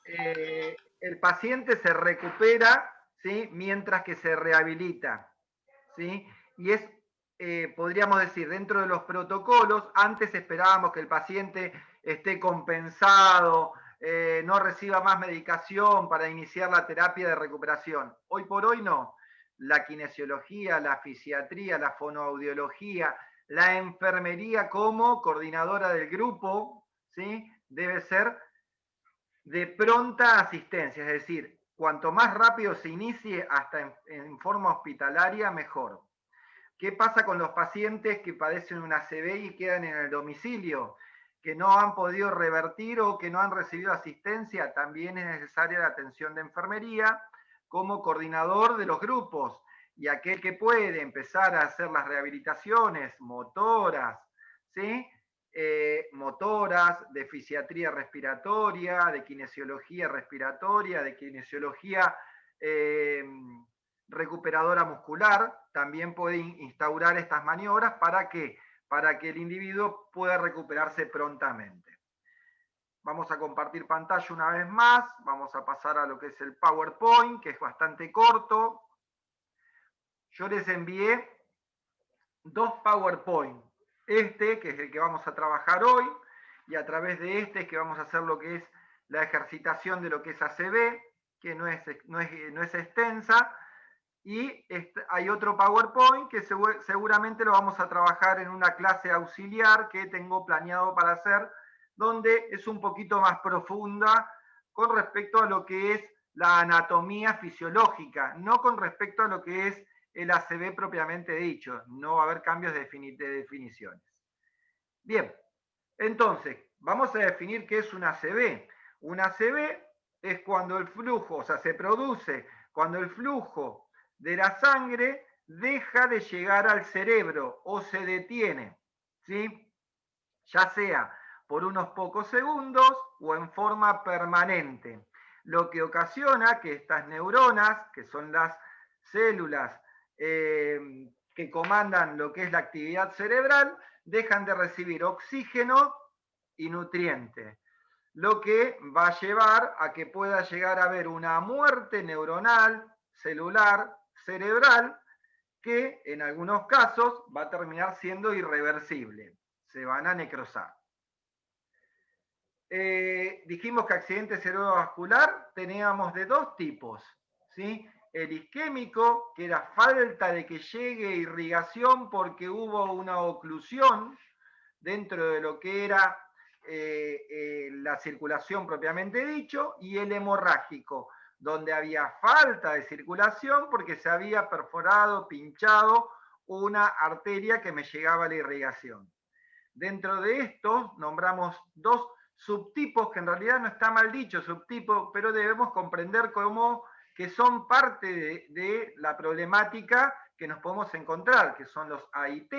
el paciente se recupera, ¿sí? Mientras que se rehabilita, ¿sí? Y es, podríamos decir, dentro de los protocolos, antes esperábamos que el paciente esté compensado, no reciba más medicación para iniciar la terapia de recuperación. Hoy por hoy no. La kinesiología, la fisiatría, la fonoaudiología, la enfermería como coordinadora del grupo, ¿sí? Debe ser de pronta asistencia, es decir, cuanto más rápido se inicie hasta en forma hospitalaria, mejor. ¿Qué pasa con los pacientes que padecen una ACV y quedan en el domicilio? Que no han podido revertir o que no han recibido asistencia, también es necesaria la atención de enfermería como coordinador de los grupos. Y aquel que puede empezar a hacer las rehabilitaciones motoras, ¿sí? Motoras, de fisiatría respiratoria, de kinesiología respiratoria, de kinesiología recuperadora muscular, también puede instaurar estas maniobras para que el individuo pueda recuperarse prontamente. Vamos a compartir pantalla una vez más, vamos a pasar a lo que es el PowerPoint, que es bastante corto. Yo les envié dos PowerPoint. Este, que es el que vamos a trabajar hoy, y a través de este es que vamos a hacer lo que es la ejercitación de lo que es ACV, que no es extensa, y hay otro PowerPoint que seguramente lo vamos a trabajar en una clase auxiliar que tengo planeado para hacer, donde es un poquito más profunda con respecto a lo que es la anatomía fisiológica, no con respecto a lo que es el ACV propiamente dicho. No va a haber cambios de definiciones. Bien, entonces, vamos a definir qué es un ACV. Un ACV es cuando el flujo, o sea, se produce cuando el flujo de la sangre deja de llegar al cerebro o se detiene, ¿sí? Ya sea por unos pocos segundos o en forma permanente, lo que ocasiona que estas neuronas, que son las células que comandan lo que es la actividad cerebral, dejan de recibir oxígeno y nutrientes, lo que va a llevar a que pueda llegar a haber una muerte neuronal, celular, cerebral, que en algunos casos va a terminar siendo irreversible. Se van a necrosar. Dijimos que accidente cerebrovascular teníamos de dos tipos, ¿sí? El isquémico, que era falta de que llegue irrigación porque hubo una oclusión dentro de lo que era la circulación propiamente dicho, y el hemorrágico, donde había falta de circulación porque se había perforado, pinchado una arteria que me llegaba a la irrigación. Dentro de esto nombramos dos subtipos, que en realidad no está mal dicho subtipo, pero debemos comprender como que son parte de la problemática que nos podemos encontrar, que son los AIT,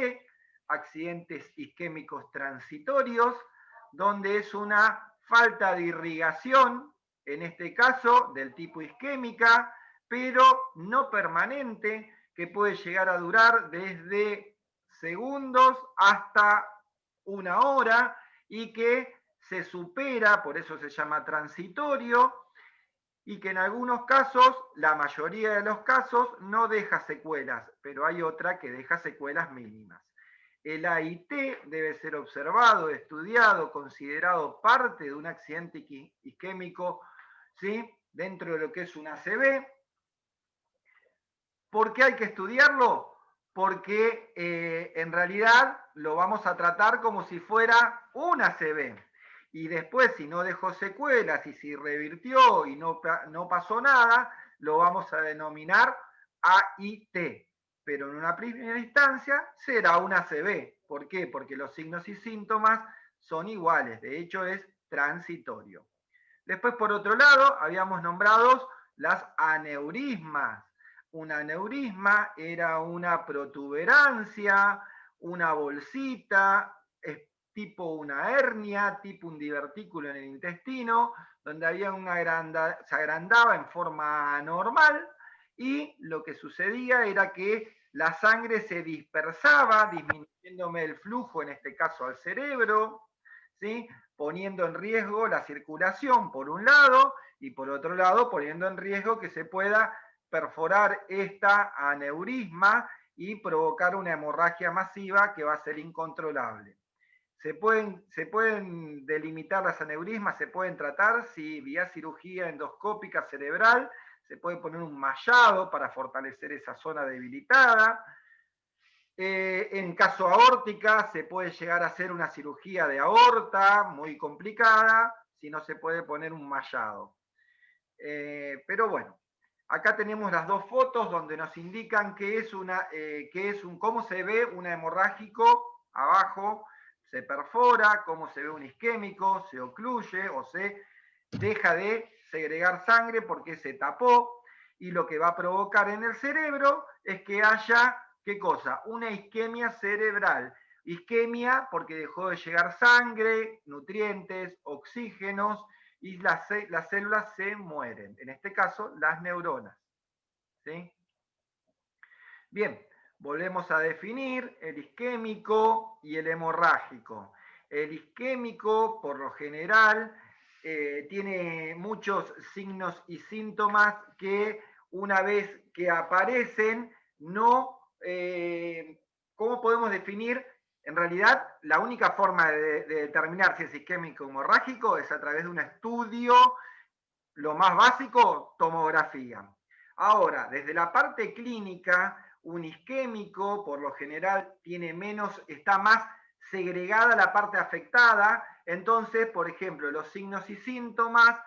accidentes isquémicos transitorios, donde es una falta de irrigación, en este caso del tipo isquémica, pero no permanente, que puede llegar a durar desde segundos hasta una hora y que se supera, por eso se llama transitorio, y que en algunos casos, la mayoría de los casos, no deja secuelas, pero hay otra que deja secuelas mínimas. El AIT debe ser observado, estudiado, considerado parte de un accidente isquémico, ¿sí? Dentro de lo que es un ACV. ¿Por qué hay que estudiarlo? Porque en realidad lo vamos a tratar como si fuera un ACV. Y después, si no dejó secuelas y si revirtió y no pasó nada, lo vamos a denominar AIT. Pero en una primera instancia será un ACV. ¿Por qué? Porque los signos y síntomas son iguales. De hecho, es transitorio. Después, por otro lado, habíamos nombrado las aneurismas. Un aneurisma era una protuberancia, una bolsita, es tipo una hernia, tipo un divertículo en el intestino, donde había se agrandaba en forma anormal, y lo que sucedía era que la sangre se dispersaba, disminuyéndome el flujo, en este caso al cerebro, ¿sí? poniendo en riesgo la circulación por un lado y por otro lado poniendo en riesgo que se pueda perforar esta aneurisma y provocar una hemorragia masiva que va a ser incontrolable. Se pueden delimitar las aneurismas, se pueden tratar, si vía cirugía endoscópica cerebral, se puede poner un mallado para fortalecer esa zona debilitada. En caso aórtica, se puede llegar a hacer una cirugía de aorta muy complicada, si no se puede poner un mallado. Pero bueno, acá tenemos las dos fotos donde nos indican cómo se ve un hemorrágico abajo, se perfora, cómo se ve un isquémico, se ocluye o se deja de segregar sangre porque se tapó, y lo que va a provocar en el cerebro es que haya, ¿qué cosa? Una isquemia cerebral. Isquemia porque dejó de llegar sangre, nutrientes, oxígenos, y las células se mueren, en este caso las neuronas. ¿Sí? Bien, volvemos a definir el isquémico y el hemorrágico. El isquémico, por lo general, tiene muchos signos y síntomas que una vez que aparecen, ¿cómo podemos definir? En realidad, la única forma de determinar si es isquémico o hemorrágico es a través de un estudio, lo más básico, tomografía. Ahora, desde la parte clínica, un isquémico, por lo general, está más segregada la parte afectada. Entonces, por ejemplo, los signos y síntomas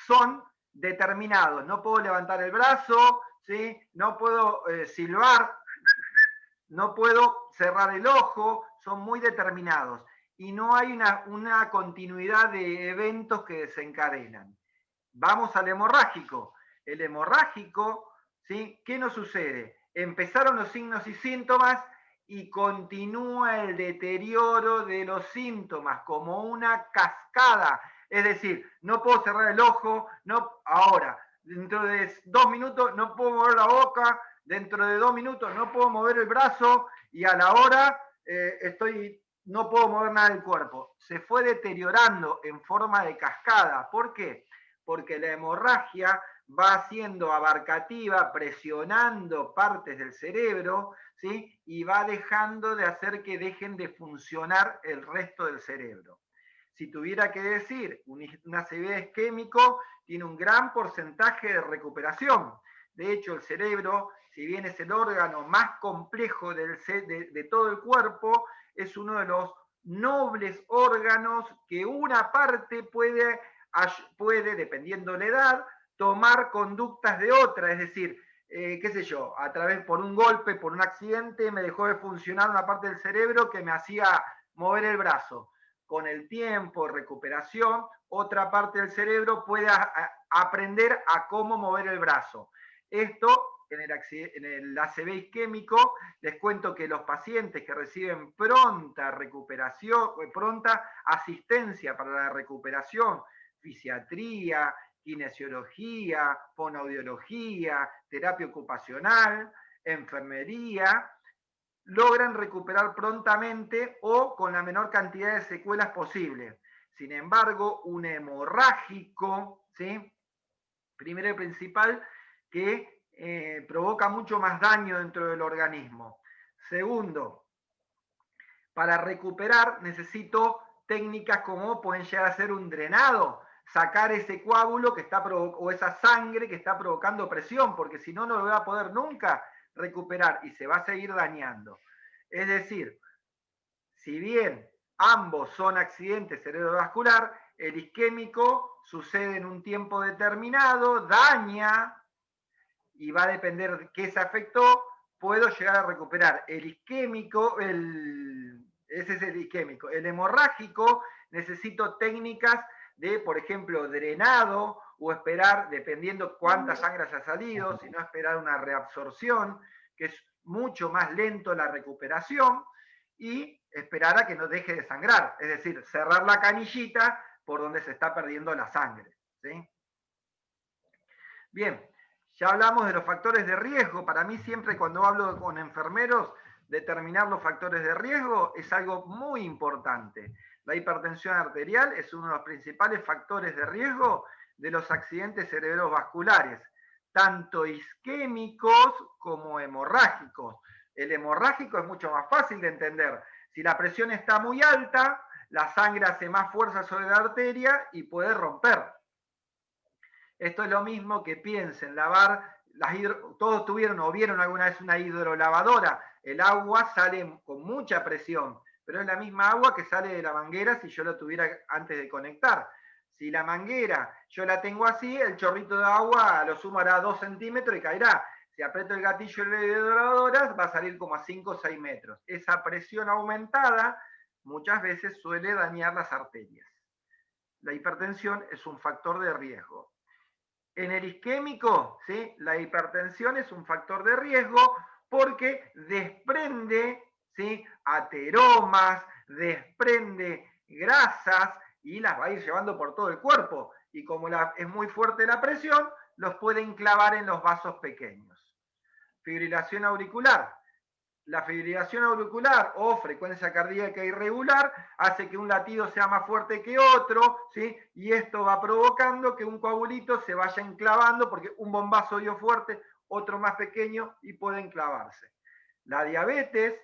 son determinados. No puedo levantar el brazo, ¿sí? No puedo silbar, no puedo cerrar el ojo, son muy determinados. Y no hay una continuidad de eventos que desencadenan. Vamos al hemorrágico. El hemorrágico, ¿sí? ¿Qué nos sucede? Empezaron los signos y síntomas y continúa el deterioro de los síntomas como una cascada. Es decir, no puedo cerrar el ojo, ahora, dentro de 2 minutos no puedo mover la boca, dentro de 2 minutos no puedo mover el brazo y a la hora no puedo mover nada del cuerpo. Se fue deteriorando en forma de cascada. ¿Por qué? Porque la hemorragia va siendo abarcativa, presionando partes del cerebro, ¿sí? Y va dejando de hacer que dejen de funcionar el resto del cerebro. Si tuviera que decir, un ACV isquémico tiene un gran porcentaje de recuperación. De hecho, el cerebro, si bien es el órgano más complejo de todo el cuerpo, es uno de los nobles órganos que una parte puede, dependiendo la edad, tomar conductas de otra, es decir, qué sé yo, por un golpe, por un accidente, me dejó de funcionar una parte del cerebro que me hacía mover el brazo. Con el tiempo, recuperación, otra parte del cerebro puede aprender a cómo mover el brazo. Esto, en el ACV isquémico, les cuento que los pacientes que reciben pronta recuperación, pronta asistencia para la recuperación, fisiatría, kinesiología, fonoaudiología, terapia ocupacional, enfermería, logran recuperar prontamente o con la menor cantidad de secuelas posible. Sin embargo, un hemorrágico, ¿sí? Primero y principal, que provoca mucho más daño dentro del organismo. Segundo, para recuperar necesito técnicas como pueden llegar a ser un drenado, sacar ese coágulo que está o esa sangre que está provocando presión, porque si no, no lo voy a poder nunca recuperar y se va a seguir dañando. Es decir, si bien ambos son accidentes cerebrovascular, el isquémico sucede en un tiempo determinado, daña y va a depender de qué se afectó, puedo llegar a recuperar. El isquémico, ese es el isquémico. El hemorrágico, necesito técnicas de, por ejemplo, drenado o esperar, dependiendo cuánta sangre haya salido, si no esperar una reabsorción, que es mucho más lento la recuperación, y esperar a que no deje de sangrar, es decir, cerrar la canillita por donde se está perdiendo la sangre. ¿Sí? Bien, ya hablamos de los factores de riesgo. Para mí siempre cuando hablo con enfermeros, determinar los factores de riesgo es algo muy importante. La hipertensión arterial es uno de los principales factores de riesgo de los accidentes cerebrovasculares, tanto isquémicos como hemorrágicos. El hemorrágico es mucho más fácil de entender. Si la presión está muy alta, la sangre hace más fuerza sobre la arteria y puede romper. Esto es lo mismo que piensen, lavar, todos tuvieron o vieron alguna vez una hidrolavadora, el agua sale con mucha presión, pero es la misma agua que sale de la manguera si yo lo tuviera antes de conectar. Si la manguera yo la tengo así, el chorrito de agua a lo sumo hará 2 centímetros y caerá. Si aprieto el gatillo de la hidrolavadora va a salir como a 5 o 6 metros. Esa presión aumentada muchas veces suele dañar las arterias. La hipertensión es un factor de riesgo. En el isquémico, ¿sí? La hipertensión es un factor de riesgo porque desprende, ¿sí? Ateromas, desprende grasas y las va a ir llevando por todo el cuerpo. Y como es muy fuerte la presión, los pueden clavar en los vasos pequeños. Fibrilación auricular. La fibrilación auricular o frecuencia cardíaca irregular hace que un latido sea más fuerte que otro, ¿sí? Y esto va provocando que un coagulito se vaya enclavando porque un bombazo dio fuerte, otro más pequeño y puede enclavarse. La diabetes,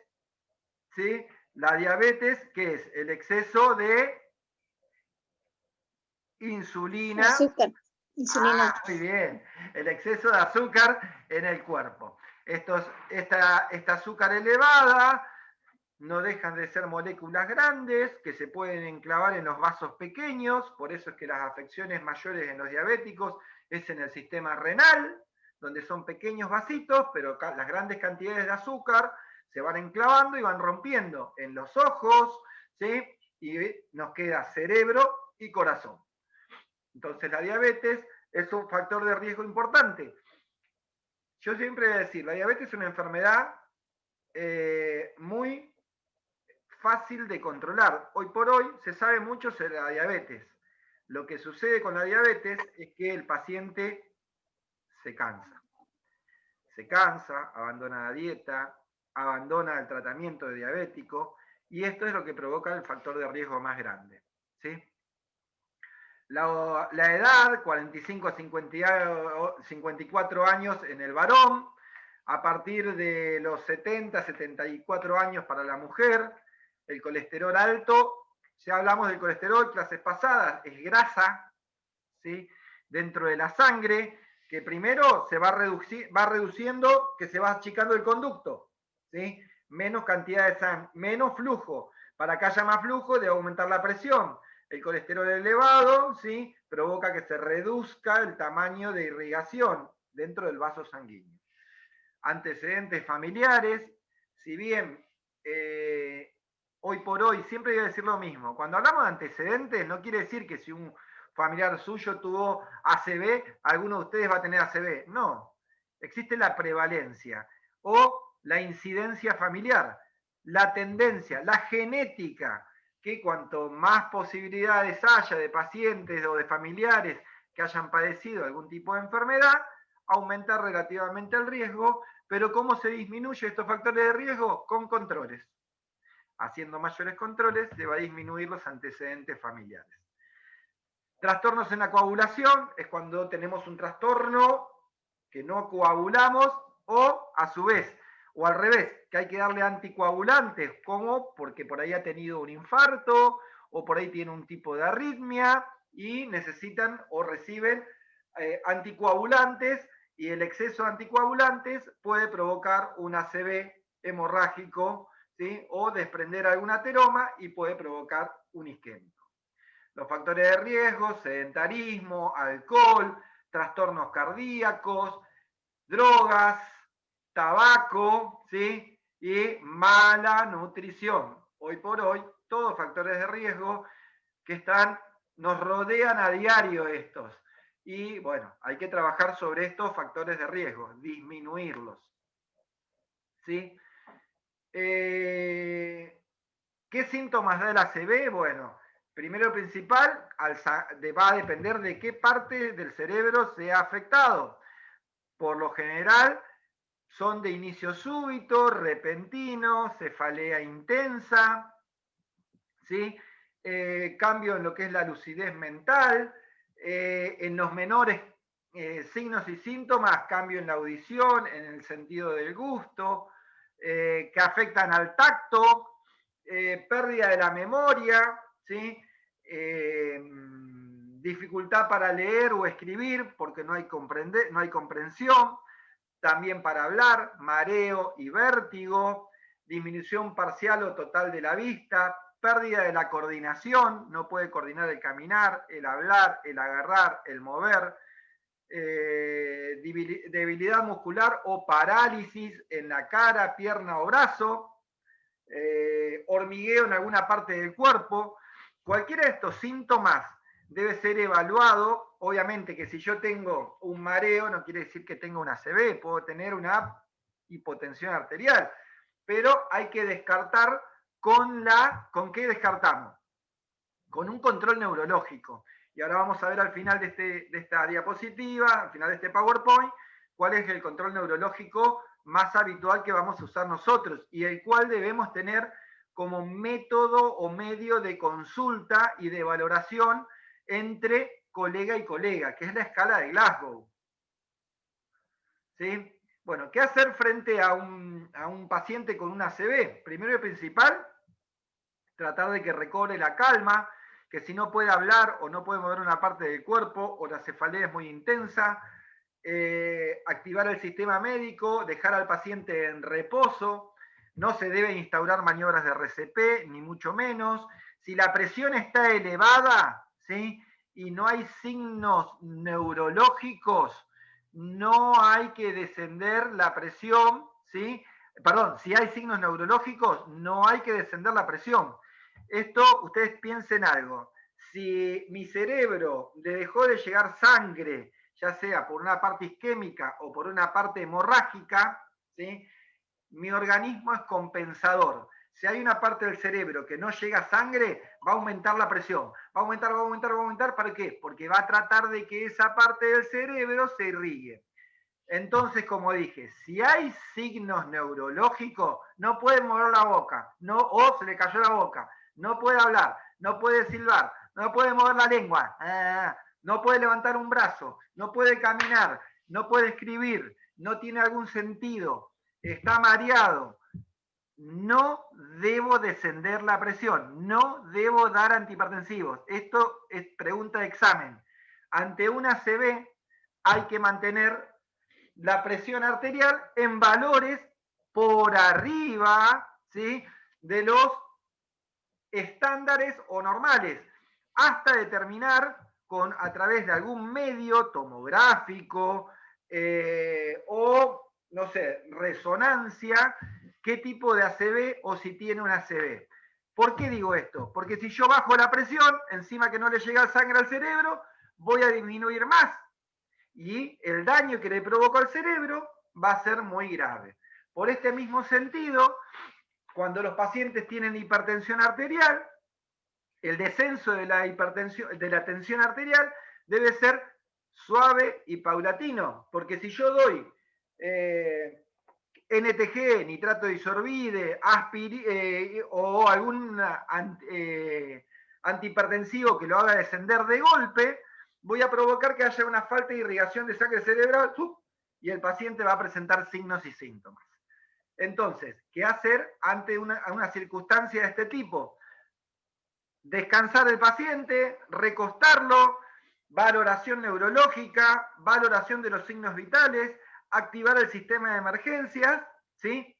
¿sí? La diabetes, ¿qué es? El exceso de insulina. Azúcar, insulina. Muy bien, el exceso de azúcar en el cuerpo. Esta azúcar elevada no dejan de ser moléculas grandes que se pueden enclavar en los vasos pequeños, por eso es que las afecciones mayores en los diabéticos es en el sistema renal, donde son pequeños vasitos, pero las grandes cantidades de azúcar se van enclavando y van rompiendo en los ojos, ¿sí? Y nos queda cerebro y corazón. Entonces la diabetes es un factor de riesgo importante. Yo siempre voy a decir, la diabetes es una enfermedad muy fácil de controlar. Hoy por hoy se sabe mucho sobre la diabetes. Lo que sucede con la diabetes es que el paciente se cansa. Se cansa, abandona la dieta, abandona el tratamiento de diabético y esto es lo que provoca el factor de riesgo más grande. ¿Sí? La edad, 45 a 54 años en el varón, a partir de los 70, 74 años para la mujer, el colesterol alto, ya hablamos del colesterol clases pasadas, es grasa, ¿sí? Dentro de la sangre, que primero se va reduciendo, que se va achicando el conducto, ¿sí? Menos cantidad de sangre, menos flujo. Para que haya más flujo debe aumentar la presión. El colesterol elevado, ¿sí? Provoca que se reduzca el tamaño de irrigación dentro del vaso sanguíneo. Antecedentes familiares, si bien hoy por hoy, siempre voy a decir lo mismo, cuando hablamos de antecedentes no quiere decir que si un familiar suyo tuvo ACV, alguno de ustedes va a tener ACV, no, existe la prevalencia o la incidencia familiar, la tendencia, la genética, que cuanto más posibilidades haya de pacientes o de familiares que hayan padecido algún tipo de enfermedad, aumenta relativamente el riesgo, pero ¿cómo se disminuye estos factores de riesgo? Con controles. Haciendo mayores controles se va a disminuir los antecedentes familiares. Trastornos en la coagulación es cuando tenemos un trastorno que no coagulamos o a su vez, o al revés, que hay que darle anticoagulantes, como porque por ahí ha tenido un infarto o por ahí tiene un tipo de arritmia y necesitan o reciben anticoagulantes y el exceso de anticoagulantes puede provocar un ACV hemorrágico, ¿sí? O desprender algún ateroma y puede provocar un isquémico. Los factores de riesgo, sedentarismo, alcohol, trastornos cardíacos, drogas, tabaco, ¿sí? Y mala nutrición. Hoy por hoy, todos factores de riesgo que nos rodean a diario estos. Y bueno, hay que trabajar sobre estos factores de riesgo, disminuirlos. ¿Sí? ¿Qué síntomas da el ACV? Bueno, primero principal, va a depender de qué parte del cerebro sea afectado. Por lo general, son de inicio súbito, repentino, cefalea intensa, ¿sí? cambio en lo que es la lucidez mental, en los menores signos y síntomas, cambio en la audición, en el sentido del gusto, que afectan al tacto, pérdida de la memoria, ¿sí? Dificultad para leer o escribir porque no hay comprensión, también para hablar, mareo y vértigo, disminución parcial o total de la vista, pérdida de la coordinación, no puede coordinar el caminar, el hablar, el agarrar, el mover, debilidad muscular o parálisis en la cara, pierna o brazo, hormigueo en alguna parte del cuerpo. Cualquiera de estos síntomas debe ser evaluado. Obviamente que si yo tengo un mareo no quiere decir que tenga una ACV, puedo tener una hipotensión arterial, pero hay que descartar ¿con qué descartamos? Con un control neurológico. Y ahora vamos a ver al final de esta diapositiva, al final de este PowerPoint, cuál es el control neurológico más habitual que vamos a usar nosotros y el cual debemos tener como método o medio de consulta y de valoración entre colega y colega, que es la escala de Glasgow. ¿Sí? Bueno, ¿qué hacer frente a un paciente con una ACV? Primero y principal, tratar de que recobre la calma, que si no puede hablar o no puede mover una parte del cuerpo o la cefalea es muy intensa, activar el sistema médico, dejar al paciente en reposo, no se deben instaurar maniobras de RCP, ni mucho menos. Si la presión está elevada, ¿sí? Y no hay signos neurológicos, no hay que descender la presión, ¿sí? Perdón, si hay signos neurológicos, no hay que descender la presión. Esto, ustedes piensen algo. Si mi cerebro le dejó de llegar sangre, ya sea por una parte isquémica o por una parte hemorrágica, ¿sí? Mi organismo es compensador. Si hay una parte del cerebro que no llega sangre, va a aumentar la presión. Va a aumentar, va a aumentar, va a aumentar. ¿Para qué? Porque va a tratar de que esa parte del cerebro se irrigue. Entonces, como dije, si hay signos neurológicos, no puede mover la boca, no, o se le cayó la boca, no puede hablar, no puede silbar, no puede mover la lengua, no puede levantar un brazo, no puede caminar, no puede escribir, no tiene algún sentido, está mareado. No debo descender la presión, no debo dar antihipertensivos. Esto es pregunta de examen. Ante una ACV hay que mantener la presión arterial en valores por arriba, ¿sí?, de los estándares o normales, hasta determinar a través de algún medio tomográfico o, no sé, resonancia, qué tipo de ACV o si tiene una ACV. ¿Por qué digo esto? Porque si yo bajo la presión, encima que no le llega sangre al cerebro, voy a disminuir más y el daño que le provoca al cerebro va a ser muy grave. Por este mismo sentido, cuando los pacientes tienen hipertensión arterial, el descenso de la tensión arterial debe ser suave y paulatino, porque si yo doy NTG, nitrato de isorbide, o algún antihipertensivo que lo haga descender de golpe, voy a provocar que haya una falta de irrigación de sangre cerebral y el paciente va a presentar signos y síntomas. Entonces, ¿qué hacer ante una circunstancia de este tipo? Descansar el paciente, recostarlo, valoración neurológica, valoración de los signos vitales, activar el sistema de emergencias, ¿sí?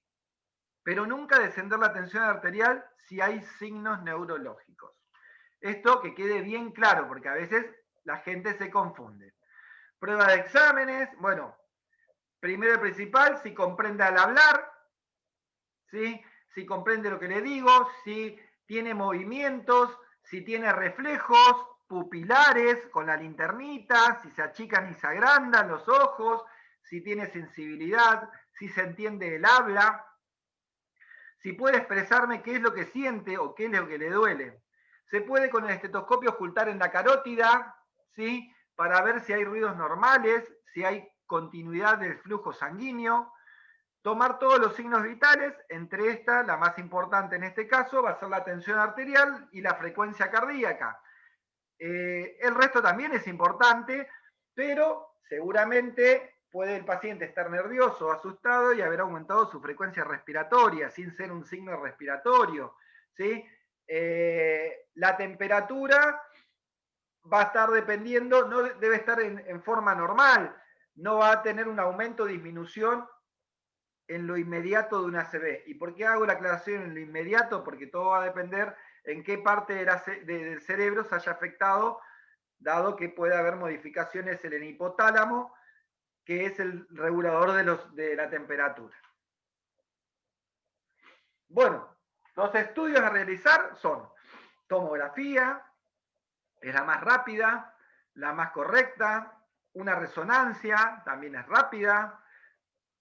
Pero nunca descender la tensión arterial si hay signos neurológicos. Esto que quede bien claro, porque a veces la gente se confunde. Prueba de exámenes, bueno, primero y principal, si comprende al hablar, ¿sí? Si comprende lo que le digo, si tiene movimientos, si tiene reflejos pupilares con la linternita, si se achican y se agrandan los ojos, si tiene sensibilidad, si se entiende el habla, si puede expresarme qué es lo que siente o qué es lo que le duele. Se puede con el estetoscopio ocultar en la carótida, ¿sí?, para ver si hay ruidos normales, si hay continuidad del flujo sanguíneo. tomar todos los signos vitales, entre esta, la más importante en este caso, va a ser la tensión arterial y la frecuencia cardíaca. El resto también es importante, pero seguramente puede el paciente estar nervioso o asustado y haber aumentado su frecuencia respiratoria sin ser un signo respiratorio, ¿sí? La temperatura va a estar dependiendo, no debe estar en forma normal, no va a tener un aumento o disminución en lo inmediato de una ACV. ¿Y por qué hago la aclaración en lo inmediato? Porque todo va a depender en qué parte del cerebro se haya afectado, dado que puede haber modificaciones en el hipotálamo, que es el regulador de la temperatura. Bueno, los estudios a realizar son tomografía, es la más rápida, la más correcta, una resonancia, también es rápida,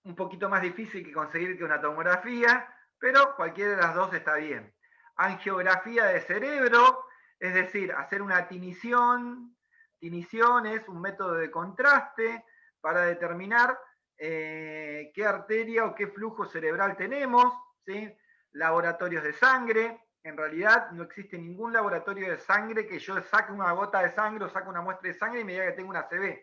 un poquito más difícil que conseguir que una tomografía, pero cualquiera de las dos está bien. Angiografía de cerebro, es decir, hacer una tinición. Tinición es un método de contraste para determinar qué arteria o qué flujo cerebral tenemos, ¿sí? Laboratorios de sangre. En realidad no existe ningún laboratorio de sangre que yo saque una gota de sangre o saque una muestra de sangre y me diga que tengo una ACV.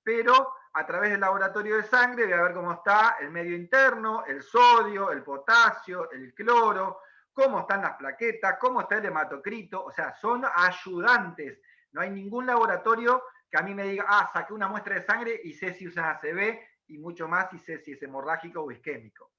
Pero a través del laboratorio de sangre voy a ver cómo está el medio interno, el sodio, el potasio, el cloro, cómo están las plaquetas, cómo está el hematocrito, o sea, son ayudantes. No hay ningún laboratorio que a mí me diga, saqué una muestra de sangre y sé si usa ACV y mucho más y sé si es hemorrágico o isquémico.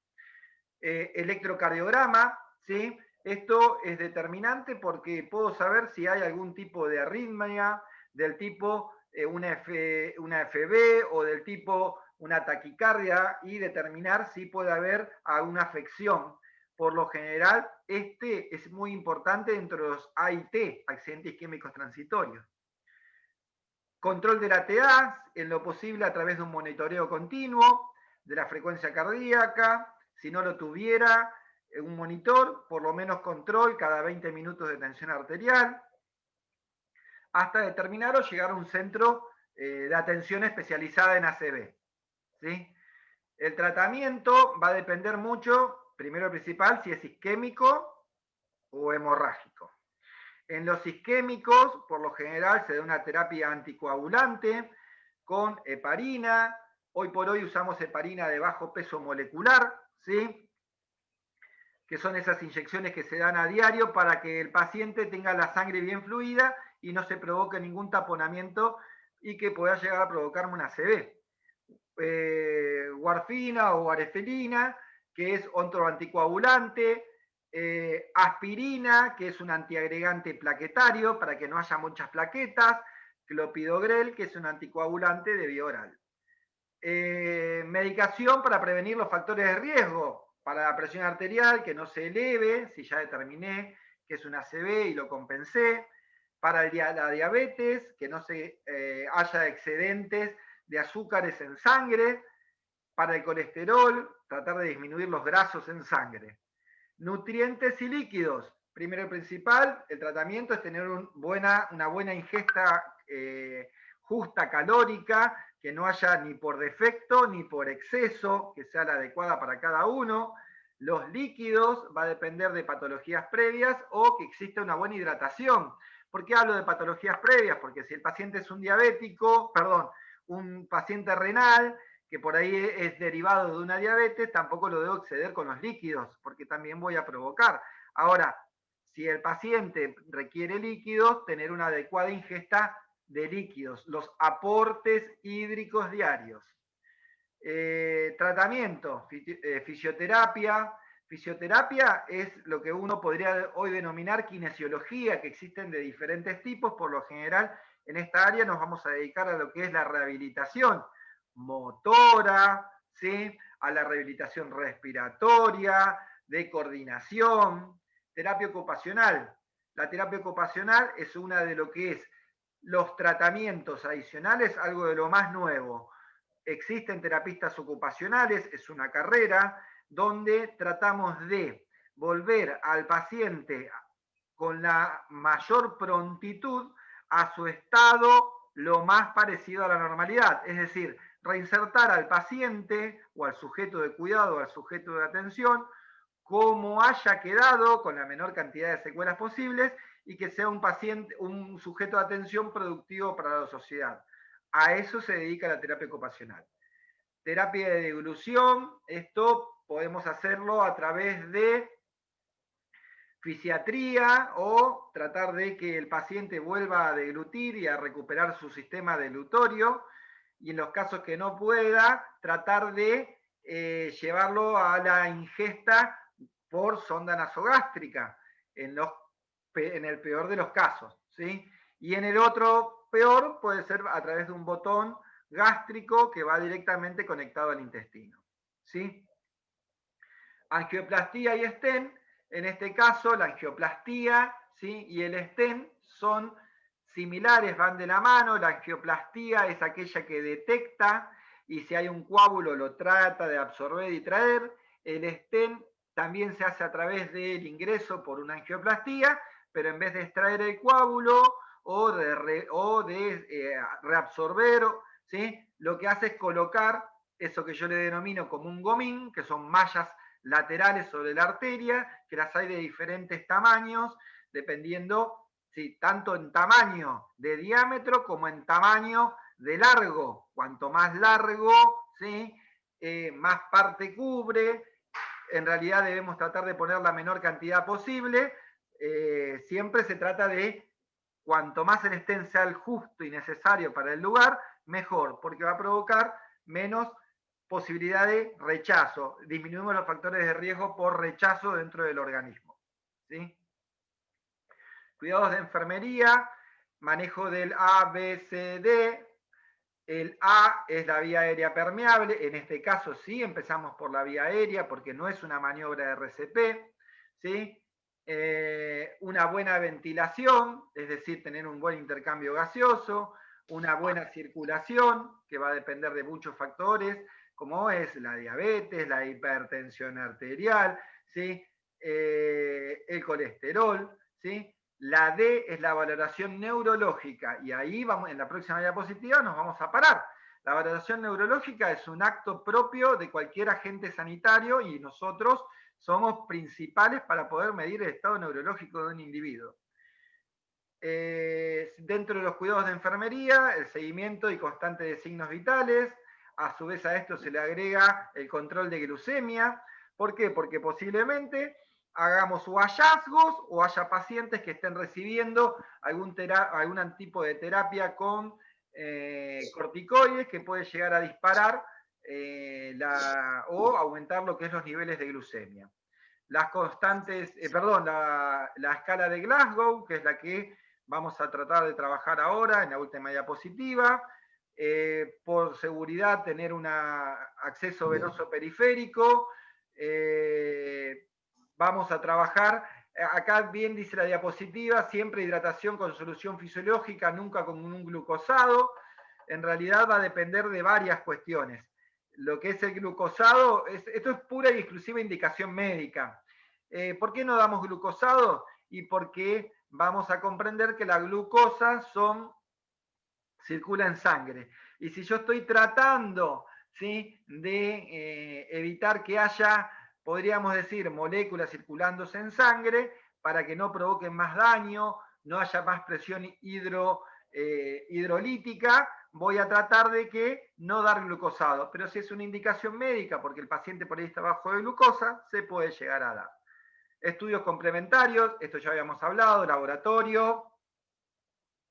Electrocardiograma, ¿sí? Esto es determinante porque puedo saber si hay algún tipo de arritmia del tipo una FB o del tipo una taquicardia y determinar si puede haber alguna afección. Por lo general, este es muy importante dentro de los AIT, accidentes isquémicos transitorios. Control de la TAs, en lo posible a través de un monitoreo continuo de la frecuencia cardíaca. Si no lo tuviera un monitor, por lo menos control cada 20 minutos de tensión arterial, hasta determinar o llegar a un centro de atención especializada en ACV. ¿Sí? El tratamiento va a depender mucho, primero y principal, si es isquémico o hemorrágico. En los isquémicos, por lo general, se da una terapia anticoagulante con heparina. Hoy por hoy usamos heparina de bajo peso molecular, ¿sí? Que son esas inyecciones que se dan a diario para que el paciente tenga la sangre bien fluida y no se provoque ningún taponamiento y que pueda llegar a provocarme una ACV. Warfina o warfarina, que es otro anticoagulante, aspirina, que es un antiagregante plaquetario para que no haya muchas plaquetas, clopidogrel, que es un anticoagulante de vía oral. Medicación para prevenir los factores de riesgo, para la presión arterial, que no se eleve, si ya determiné que es una ACV y lo compensé, para la diabetes, que no se haya excedentes de azúcares en sangre, para el colesterol, tratar de disminuir los grasos en sangre. Nutrientes y líquidos. Primero y principal, el tratamiento es tener una buena ingesta justa calórica, que no haya ni por defecto ni por exceso, que sea la adecuada para cada uno. Los líquidos va a depender de patologías previas o que exista una buena hidratación. ¿Por qué hablo de patologías previas? Porque si el paciente es un diabético, perdón, un paciente renal, que por ahí es derivado de una diabetes, tampoco lo debo exceder con los líquidos, porque también voy a provocar. Ahora, si el paciente requiere líquidos, tener una adecuada ingesta de líquidos, los aportes hídricos diarios. Tratamiento, fisioterapia. Fisioterapia es lo que uno podría hoy denominar kinesiología, que existen de diferentes tipos. Por lo general, en esta área nos vamos a dedicar a lo que es la rehabilitación motora, ¿sí? A la rehabilitación respiratoria, de coordinación, terapia ocupacional. La terapia ocupacional es una de lo que es los tratamientos adicionales, algo de lo más nuevo. Existen terapistas ocupacionales, es una carrera donde tratamos de volver al paciente con la mayor prontitud a su estado lo más parecido a la normalidad, es decir, reinsertar al paciente o al sujeto de cuidado o al sujeto de atención como haya quedado con la menor cantidad de secuelas posibles y que sea un paciente, un sujeto de atención productivo para la sociedad. A eso se dedica la terapia ocupacional. Terapia de deglución, esto podemos hacerlo a través de fisiatría o tratar de que el paciente vuelva a deglutir y a recuperar su sistema deglutorio, y en los casos que no pueda, tratar de llevarlo a la ingesta por sonda nasogástrica, en el peor de los casos, ¿sí? Y en el otro peor puede ser a través de un botón gástrico que va directamente conectado al intestino, ¿sí? Angioplastía y stent, en este caso la angioplastía, ¿sí?, y el stent son similares, van de la mano. La angioplastía es aquella que detecta y si hay un coágulo lo trata de absorber y traer. El stent también se hace a través del ingreso por una angioplastía, pero en vez de extraer el coágulo o de reabsorber, ¿sí?, lo que hace es colocar eso que yo le denomino como un gomín, que son mallas laterales sobre la arteria, que las hay de diferentes tamaños, dependiendo, sí, tanto en tamaño de diámetro como en tamaño de largo. Cuanto más largo, ¿sí?, más parte cubre. En realidad debemos tratar de poner la menor cantidad posible. Siempre se trata de cuanto más el stent sea el justo y necesario para el lugar, mejor, porque va a provocar menos posibilidad de rechazo. Disminuimos los factores de riesgo por rechazo dentro del organismo, ¿sí? Cuidados de enfermería, manejo del A, B, C, D. El A es la vía aérea permeable. En este caso sí, empezamos por la vía aérea porque no es una maniobra de RCP, ¿sí? Una buena ventilación, es decir, tener un buen intercambio gaseoso, una buena circulación, que va a depender de muchos factores, como es la diabetes, la hipertensión arterial, ¿sí?, el colesterol, ¿sí? La D es la valoración neurológica, y ahí vamos, en la próxima diapositiva nos vamos a parar. La valoración neurológica es un acto propio de cualquier agente sanitario y nosotros somos principales para poder medir el estado neurológico de un individuo. Dentro de los cuidados de enfermería, el seguimiento y constante de signos vitales. A su vez a esto se le agrega el control de glucemia. ¿Por qué? Porque posiblemente hagamos o hallazgos o haya pacientes que estén recibiendo algún tipo de terapia con corticoides que puede llegar a disparar o aumentar lo que es los niveles de glucemia. Las constantes, la escala de Glasgow, que es la que vamos a tratar de trabajar ahora en la última diapositiva. Por seguridad, tener un acceso venoso periférico. Vamos a trabajar, acá bien dice la diapositiva, siempre hidratación con solución fisiológica, nunca con un glucosado. En realidad va a depender de varias cuestiones. Lo que es el glucosado, esto es pura y exclusiva indicación médica. ¿Por qué no damos glucosado? Y porque vamos a comprender que la glucosa circula en sangre. Y si yo estoy tratando, ¿sí?, de evitar que haya, podríamos decir, moléculas circulándose en sangre para que no provoquen más daño, no haya más presión hidrolítica, voy a tratar de que no dar glucosado. Pero si es una indicación médica, porque el paciente por ahí está bajo de glucosa, se puede llegar a dar. Estudios complementarios, esto ya habíamos hablado, laboratorio,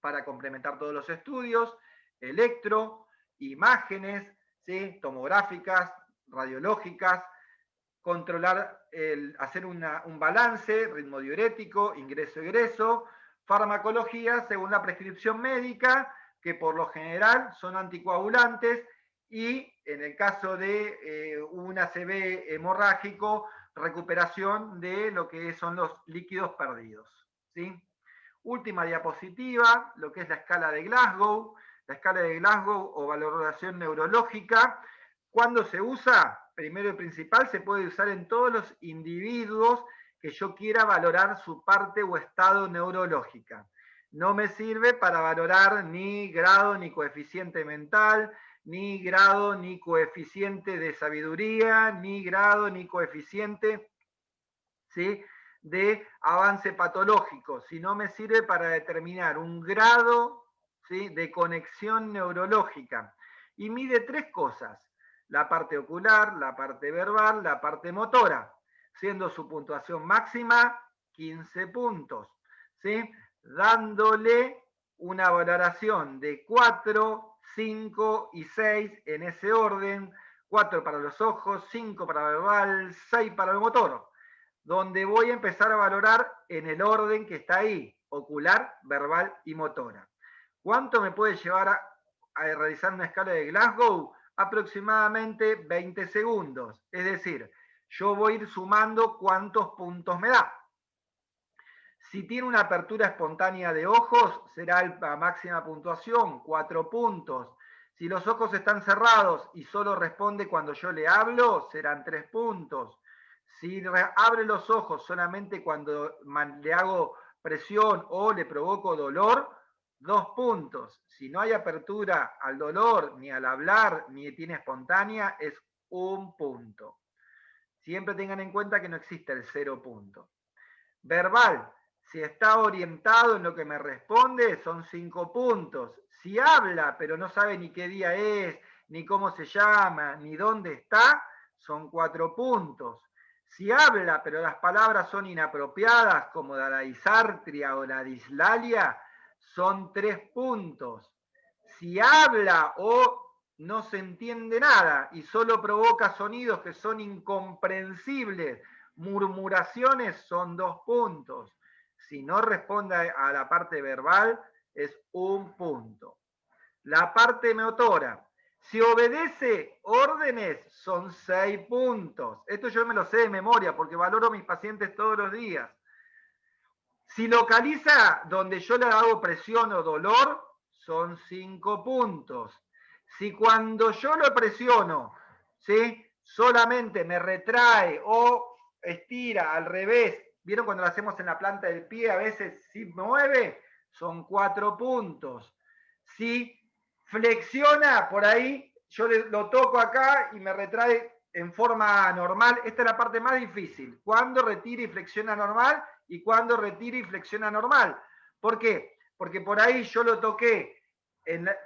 para complementar todos los estudios, electro, imágenes, ¿sí?, tomográficas, radiológicas, controlar, hacer un balance, ritmo diurético, ingreso-egreso, farmacología según la prescripción médica, que por lo general son anticoagulantes, y en el caso de un ACV hemorrágico, recuperación de lo que son los líquidos perdidos, ¿sí? Última diapositiva, lo que es la escala de Glasgow. La escala de Glasgow o valoración neurológica, ¿cuándo se usa? Primero y principal, se puede usar en todos los individuos que yo quiera valorar su parte o estado neurológica. no me sirve para valorar ni grado ni coeficiente mental, ni grado ni coeficiente de sabiduría, ni grado ni coeficiente, ¿sí?, de avance patológico, sino me sirve para determinar un grado, ¿sí?, de conexión neurológica. Y mide 3 cosas: la parte ocular, la parte verbal, la parte motora, siendo su puntuación máxima 15 puntos, ¿sí?, dándole una valoración de 4, 5 y 6 en ese orden: 4 para los ojos, 5 para el verbal, 6 para el motor, donde voy a empezar a valorar en el orden que está ahí: ocular, verbal y motora. ¿Cuánto me puede llevar a realizar una escala de Glasgow? Aproximadamente 20 segundos. Es decir, yo voy a ir sumando cuántos puntos me da. Si tiene una apertura espontánea de ojos, será la máxima puntuación, 4 puntos. Si los ojos están cerrados y solo responde cuando yo le hablo, serán 3 puntos. Si abre los ojos solamente cuando le hago presión o le provoco dolor, 2 puntos. Si no hay apertura al dolor, ni al hablar, ni tiene espontánea, es 1 punto. Siempre tengan en cuenta que no existe el 0 punto. Verbal: si está orientado en lo que me responde, son 5 puntos. Si habla, pero no sabe ni qué día es, ni cómo se llama, ni dónde está, son 4 puntos. Si habla, pero las palabras son inapropiadas, como la disartria o la dislalia, son 3 puntos. Si habla o no se entiende nada y solo provoca sonidos que son incomprensibles, murmuraciones, son 2 puntos. Si no responde a la parte verbal, es 1 punto. La parte motora: si obedece órdenes, son 6 puntos. Esto yo me lo sé de memoria porque valoro a mis pacientes todos los días. Si localiza donde yo le hago presión o dolor, son 5 puntos. Si cuando yo lo presiono, ¿sí?, solamente me retrae o estira al revés, ¿vieron cuando lo hacemos en la planta del pie? A veces sí mueve, son 4 puntos. Si flexiona por ahí, yo lo toco acá y me retrae en forma normal. Esta es la parte más difícil: cuando retira y flexiona normal y cuando retira y flexiona normal. ¿Por qué? Porque por ahí yo lo toqué,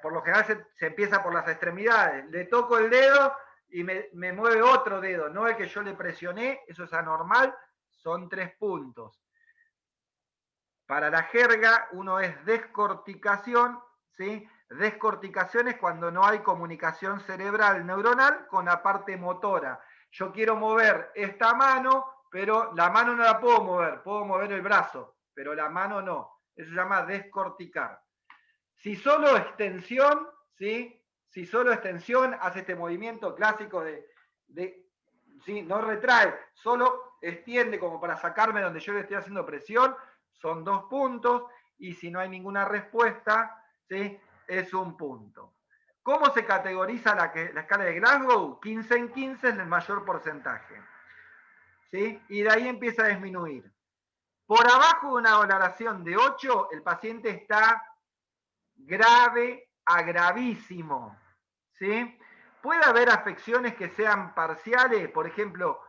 por lo general se empieza por las extremidades, le toco el dedo y me mueve otro dedo, no el que yo le presioné, eso es anormal, son 3 puntos. Para la jerga, uno es descorticación, ¿sí? Descorticación es cuando no hay comunicación cerebral neuronal con la parte motora. Yo quiero mover esta mano, pero la mano no la puedo mover el brazo, pero la mano no. Eso se llama descorticar. Si solo extensión, ¿sí?, si solo extensión, hace este movimiento clásico ¿sí?, no retrae, solo extiende como para sacarme donde yo le estoy haciendo presión, son 2 puntos. Y si no hay ninguna respuesta, ¿sí?, es 1 punto. ¿Cómo se categoriza la escala de Glasgow? 15 en 15 es el mayor porcentaje, ¿sí? Y de ahí empieza a disminuir. Por abajo de una valoración de 8, el paciente está grave a gravísimo, ¿sí? Puede haber afecciones que sean parciales, por ejemplo,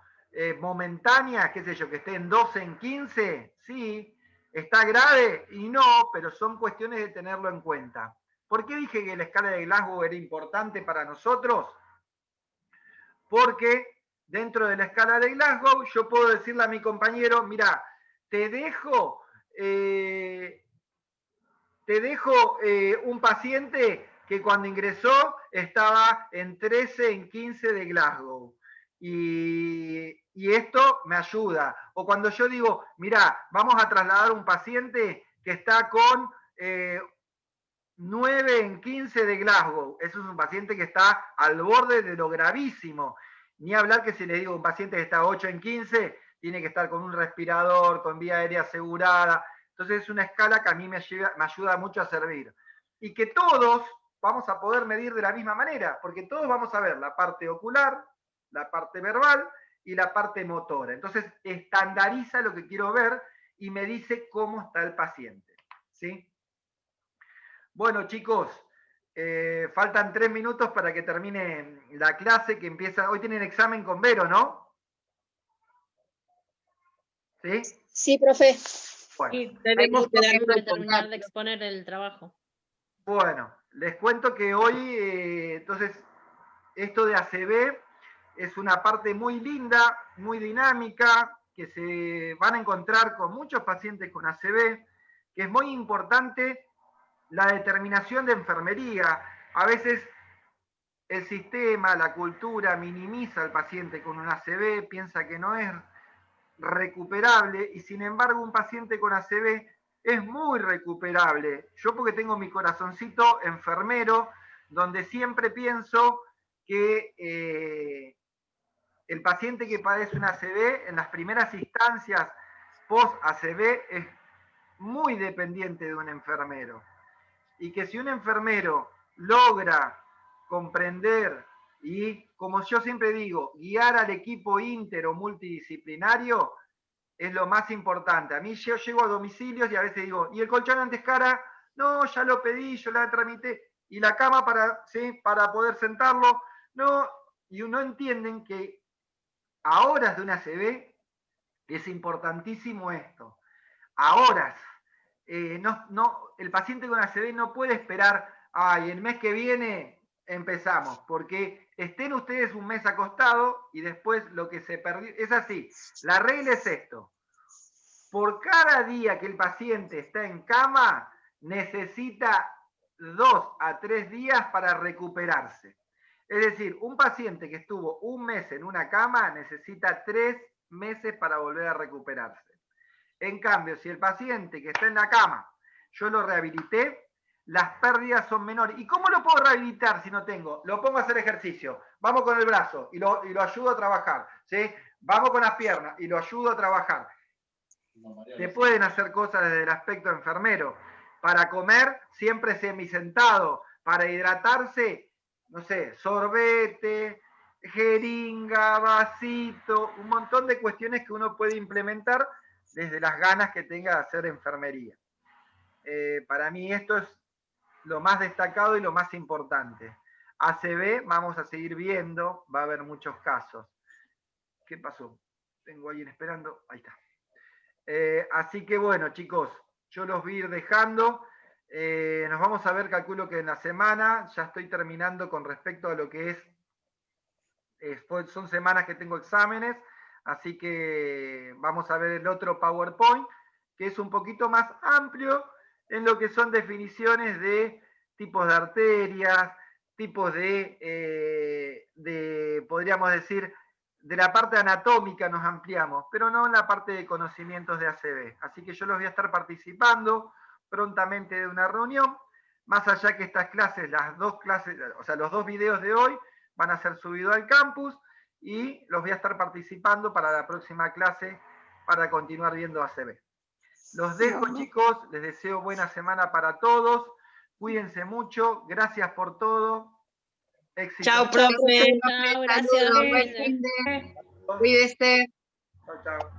momentáneas, qué sé yo, que estén 12 en 15, sí. ¿Está grave? Y no, pero son cuestiones de tenerlo en cuenta. ¿Por qué dije que la escala de Glasgow era importante para nosotros? Porque dentro de la escala de Glasgow yo puedo decirle a mi compañero: mira, te dejo un paciente que cuando ingresó estaba en 13 en 15 de Glasgow. Y esto me ayuda. O cuando yo digo: mira, vamos a trasladar un paciente que está con 9 en 15 de Glasgow. Eso es un paciente que está al borde de lo gravísimo. Ni hablar que si le digo un paciente que está 8 en 15, tiene que estar con un respirador, con vía aérea asegurada. Entonces es una escala que a mí me ayuda mucho a servir. Y que todos vamos a poder medir de la misma manera, porque todos vamos a ver la parte ocular, la parte verbal y la parte motora. Entonces estandariza lo que quiero ver y me dice cómo está el paciente, ¿sí? Bueno, chicos, faltan 3 minutos para que termine la clase que empieza. Hoy tienen examen con Vero, ¿no? ¿Sí? Sí, profe. Bueno, Y tenemos que terminar de exponer el trabajo. bueno, les cuento que hoy, entonces, esto de ACV es una parte muy linda, muy dinámica, que se van a encontrar con muchos pacientes con ACV, que es muy importante la determinación de enfermería. A veces el sistema, la cultura minimiza al paciente con un ACV, piensa que no es recuperable y sin embargo un paciente con ACV es muy recuperable. Yo porque tengo mi corazoncito enfermero, donde siempre pienso que el paciente que padece un ACV en las primeras instancias post-ACV es muy dependiente de un enfermero. Y que si un enfermero logra comprender y, como yo siempre digo, guiar al equipo inter o multidisciplinario, es lo más importante. A mí yo llego a domicilios y a veces digo, ¿y el colchón antescara? No, ya lo pedí, yo la tramité. ¿Y la cama para poder sentarlo? No, y no entienden que a horas de una ACV es importantísimo esto. A horas. El paciente con ACV no puede esperar, el mes que viene empezamos, porque estén ustedes un mes acostado y después lo que se perdió, es así, la regla es esto, por cada día que el paciente está en cama, necesita 2 a 3 días para recuperarse. Es decir, un paciente que estuvo un mes en una cama necesita 3 meses para volver a recuperarse. En cambio, si el paciente que está en la cama, yo lo rehabilité, las pérdidas son menores. ¿Y cómo lo puedo rehabilitar si no tengo? Lo pongo a hacer ejercicio. Vamos con el brazo y lo ayudo a trabajar. ¿Sí? Vamos con las piernas y lo ayudo a trabajar. Se pueden hacer cosas desde el aspecto enfermero. Para comer, siempre semisentado. Para hidratarse, no sé, sorbete, jeringa, vasito, un montón de cuestiones que uno puede implementar desde las ganas que tenga de hacer enfermería. Para mí esto es lo más destacado y lo más importante. ACV vamos a seguir viendo, va a haber muchos casos. ¿Qué pasó? Tengo a alguien esperando, ahí está. Así que bueno, chicos, yo los voy a ir dejando. Nos vamos a ver, calculo que en la semana, ya estoy terminando con respecto a lo que son semanas que tengo exámenes, así que vamos a ver el otro PowerPoint, que es un poquito más amplio en lo que son definiciones de tipos de arterias, tipos podríamos decir, de la parte anatómica nos ampliamos, pero no en la parte de conocimientos de ACV. Así que yo los voy a estar participando prontamente de una reunión, más allá que estas clases, las dos clases, o sea, los 2 videos de hoy, van a ser subidos al campus y los voy a estar participando para la próxima clase para continuar viendo ACV. Los dejo, chicos, les deseo buena semana para todos, cuídense mucho, gracias por todo. Éxito. Chao, profe. Chao, gracias. Saludos, buen fin de. Cuídese. Chao, chao.